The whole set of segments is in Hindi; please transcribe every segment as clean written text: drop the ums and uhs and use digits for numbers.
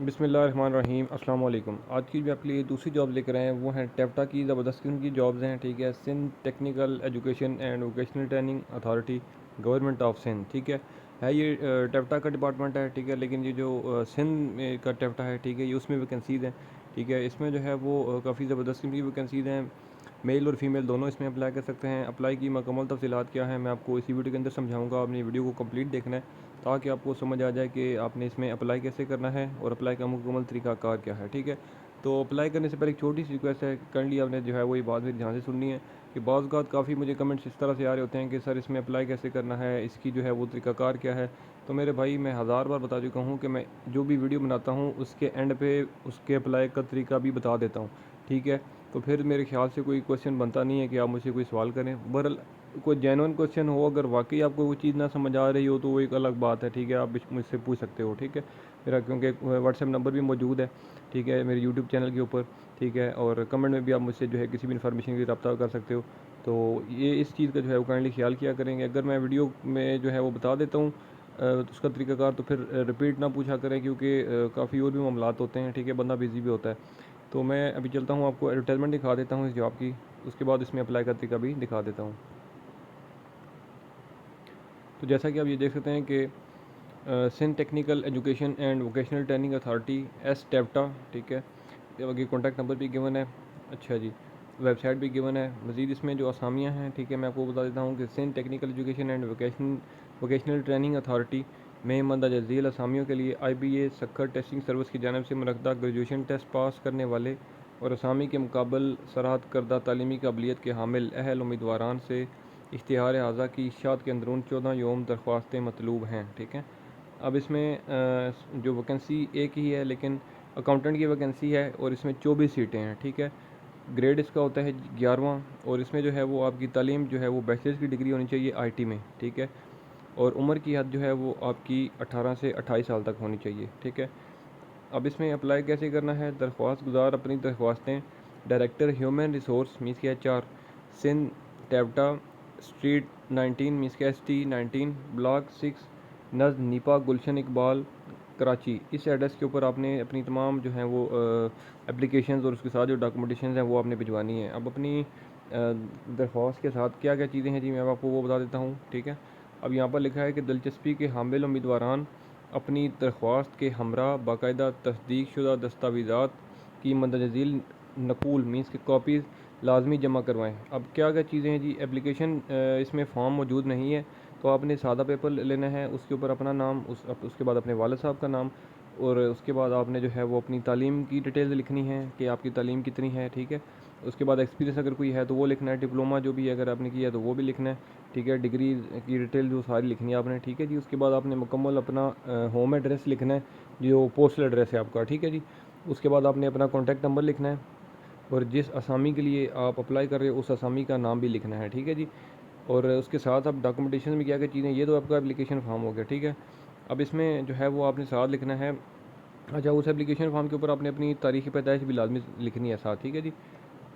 बिस्मिल्लाहिर्रहमानिर्रहीम अस्सलाम वालेकुम। आज की जो आपके लिए दूसरी जॉब लेकर आए हैं वो हैं टेप्टा की ज़बरदस्त किस्म की जॉब्स हैं। ठीक है, Sindh technical education and vocational training authority government of Sindh. ठीक है ये टेप्टा का डिपार्टमेंट है। ठीक है, लेकिन ये जो सिंध में का टेप्टा है, ठीक है, ये उसमें वैकेंसीज़ हैं। ठीक है, इसमें जो है वो काफ़ी ज़बरदस्त किस्म की वैकेंसीज़ हैं। मेल और फीमेल दोनों इसमें अप्लाई कर सकते हैं। अप्लाई की मुकम्मल तफसीलात क्या है मैं आपको इसी वीडियो के अंदर समझाऊंगा। आपने वीडियो को कंप्लीट देखना है ताकि आपको समझ आ जाए कि आपने इसमें अप्लाई कैसे करना है और अप्लाई का मुकम्मल तरीकाकार क्या है। ठीक है, तो अप्लाई करने से पहले एक छोटी सी रिक्वेस्ट है, करंटली आपने जो है वो ये बात मेरी ध्यान से सुननी है कि बाज़ औक़ात काफ़ी मुझे कमेंट्स इस तरह से आ रहे होते हैं कि सर इसमें अप्लाई कैसे करना है, इसकी जो है वो तरीकाकार क्या है। तो मेरे भाई मैं हज़ार बार बता चुका हूँ कि मैं जो भी वीडियो बनाता हूँ उसके एंड पे उसके अप्लाई का तरीका भी बता देता हूँ। ठीक है, तो फिर मेरे ख्याल से कोई क्वेश्चन बनता नहीं है कि आप मुझसे कोई सवाल करें। बहरहाल कोई जेन्युइन क्वेश्चन हो, अगर वाकई आपको वो चीज़ ना समझ आ रही हो तो वो एक अलग बात है। ठीक है, आप मुझसे पूछ सकते हो। ठीक है, मेरा क्योंकि व्हाट्सएप नंबर भी मौजूद है। ठीक है, मेरे यूट्यूब चैनल के ऊपर। ठीक है, और कमेंट में भी आप मुझसे जो है किसी भी इन्फॉर्मेशन के लिए रब्ता कर सकते हो। तो ये इस चीज़ का जो है वो काइंडली ख्याल किया करेंगे। अगर मैं वीडियो में जो है वो बता देता हूँ तो उसका तरीकाकार, तो फिर रिपीट ना पूछा करें क्योंकि काफ़ी और भी मामलात होते हैं। ठीक है, बंदा बिज़ी भी होता है। तो मैं अभी चलता हूँ, आपको एडवर्टाइजमेंट दिखा देता हूँ इस जॉब की, उसके बाद इसमें अप्लाई का तरीका भी दिखा देता हूँ। तो जैसा कि आप ये देख सकते हैं कि Sindh technical education and vocational training authority एस टेप्टा। ठीक है, ये कॉन्टैक्ट नंबर भी गिवन है। अच्छा जी, वेबसाइट भी गिवन है। मज़ीद इसमें जो असामियाँ हैं, ठीक है, मैं आपको बता देता हूँ कि Sindh technical education and vocational training authority में मंदरजा झील असामियों के लिए IBA सक्खर टेस्टिंग सर्विस की जानब से मुनक़्क़दा ग्रेजुएशन टेस्ट पास करने वाले और असामी के मुकाबल सराहत करदा तालीमी काबिलियत के हामिल अहल उम्मीदवारान से इश्तिहार हाज़ा की इशात के अंदरून 14 योम दरख्वास्तें मतलूब हैं। ठीक है, अब इसमें जो वैकेंसी एक ही है, लेकिन अकाउंटेंट की वैकेंसी है और इसमें 24 सीटें हैं। ठीक है, ग्रेड इसका होता है 11वां और इसमें जो है वो आपकी तालीम जो है वो बैचलर्स की डिग्री होनी चाहिए IT में। ठीक है, और उम्र की हद जो है वो आपकी 18 से 28 साल तक होनी चाहिए। ठीक है, अब इसमें अप्लाई कैसे करना है। दरख्वास्त गुजार अपनी दरख्वास्तें डायरेक्टर ह्यूमन रिसोर्स मीस के HR सिंध टेप्टा स्ट्रीट 19 मीस के ST 19 ब्लॉक 6 नज़ नीपा गुलशन इकबाल कराची, इस एड्रेस के ऊपर आपने अपनी तमाम जो हैं वो एप्लीकेशंस और उसके साथ जो डॉक्यूमेंटेशन हैं वो आपने भिजवानी है। अब अपनी दरख्वास्त के साथ क्या क्या चीज़ें हैं जी, मैं आपको वो बता देता हूँ। ठीक है, अब यहाँ पर लिखा है कि दिलचस्पी के हामिल उम्मीदवारान अपनी दरख्वास्त के हमरा बाकायदा तस्दीक शुदा दस्तावेज़ात की मंदरजा झील नकूल मीन्स की कॉपीज़ लाजमी जमा करवाएँ। अब क्या क्या चीज़ें हैं जी, एप्लीकेशन इसमें फॉर्म मौजूद नहीं है तो आपने सादा पेपर लेना है, उसके ऊपर अपना नाम, उसके बाद अपने वालिद साहब का नाम और उसके बाद आपने जो है वो अपनी तालीम की डिटेल्स लिखनी है कि आपकी तालीम कितनी है। ठीक है, उसके बाद एक्सपीरियंस अगर कोई है तो वो लिखना है, डिप्लोमा जो भी अगर आपने किया है तो वो भी लिखना है। ठीक है, डिग्री की डिटेल जो सारी लिखनी है आपने। ठीक है जी, उसके बाद आपने मुकम्मल अपना होम एड्रेस लिखना है, जो पोस्टल एड्रेस है आपका। ठीक है जी, उसके बाद आपने अपना कॉन्टैक्ट नंबर लिखना है और जिस असामी के लिए आप अप्लाई कर रहे हो उस असामी का नाम भी लिखना है। ठीक है जी, और उसके साथ आप डॉक्यूमेंटेशन में क्या क्या चीज़ें, ये तो आपका एप्लीकेशन फॉर्म हो गया। ठीक है, अब इसमें जो है वो आपने साथ लिखना है। अच्छा, उस एप्लीकेशन फॉर्म के ऊपर आपने अपनी तारीख़ पैदाइश भी लाजमी लिखनी है साथ। ठीक है जी,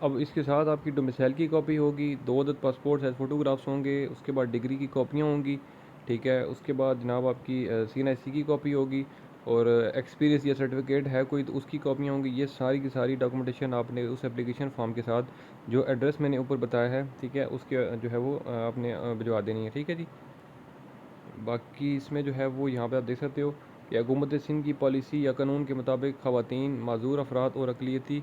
अब इसके साथ आपकी डोमिसाइल की कॉपी होगी, 2 अदद पासपोर्ट साइज़ फ़ोटोग्राफ्स होंगे, उसके बाद डिग्री की कॉपियाँ होंगी। ठीक है, उसके बाद जनाब आपकी CNIC की कॉपी होगी और एक्सपीरियंस या सर्टिफिकेट है कोई तो उसकी कॉपियाँ होंगी। ये सारी की सारी डॉक्यूमेंटेशन आपने उस एप्लीकेशन फॉर्म के साथ जो एड्रेस मैंने ऊपर बताया है, ठीक है, उसके जो है वो आपने भिजवा देनी है। ठीक है जी, बाकी इसमें जो है वो यहाँ पे आप देख सकते हो कि हुकूमत सिंध की पॉलिसी या कानून के मुताबिक ख़वातीन, माज़ूर अफराद और अक़लियती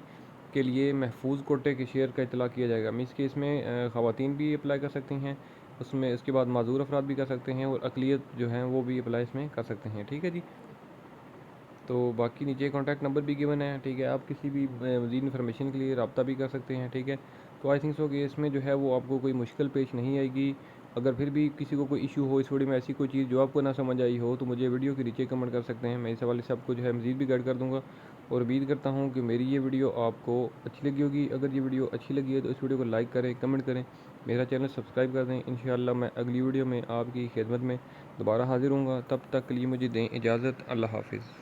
के लिए महफूज कोटे के शेयर का इतला किया जाएगा। मीन्स कि इसमें ख़वातीन भी अप्लाई कर सकती हैं, उसमें उसके बाद माज़ूर अफराद भी कर सकते हैं और अक़लियत जो हैं वो भी अप्लाई इसमें कर सकते हैं। ठीक है जी, तो बाकी नीचे कॉन्टैक्ट नंबर भी गिवन है। ठीक है, आप किसी भी मज़ीद इन्फॉर्मेशन के लिए रब्ता भी कर सकते हैं। ठीक है, तो आई थिंक सो कि इसमें जो है वो आपको कोई मुश्किल पेश नहीं आएगी। अगर फिर भी किसी को कोई इशू हो इस वीडियो में, ऐसी कोई चीज़ जो आपको ना समझ आई हो, तो मुझे वीडियो के नीचे कमेंट कर सकते हैं। मैं इस हवाले से आपको जो है मज़ीद भी गाइड कर दूँगा और उम्मीद करता हूँ कि मेरी ये वीडियो आपको अच्छी लगी होगी। अगर ये वीडियो अच्छी लगी है तो इस वीडियो को लाइक करें, कमेंट करें, मेरा चैनल सब्सक्राइब कर दें। इंशाअल्लाह मैं अगली वीडियो में आपकी खिदमत में दोबारा हाज़िर हूँगा। तब तक के लिए मुझे दें इजाज़त। अल्लाह हाफ़िज़।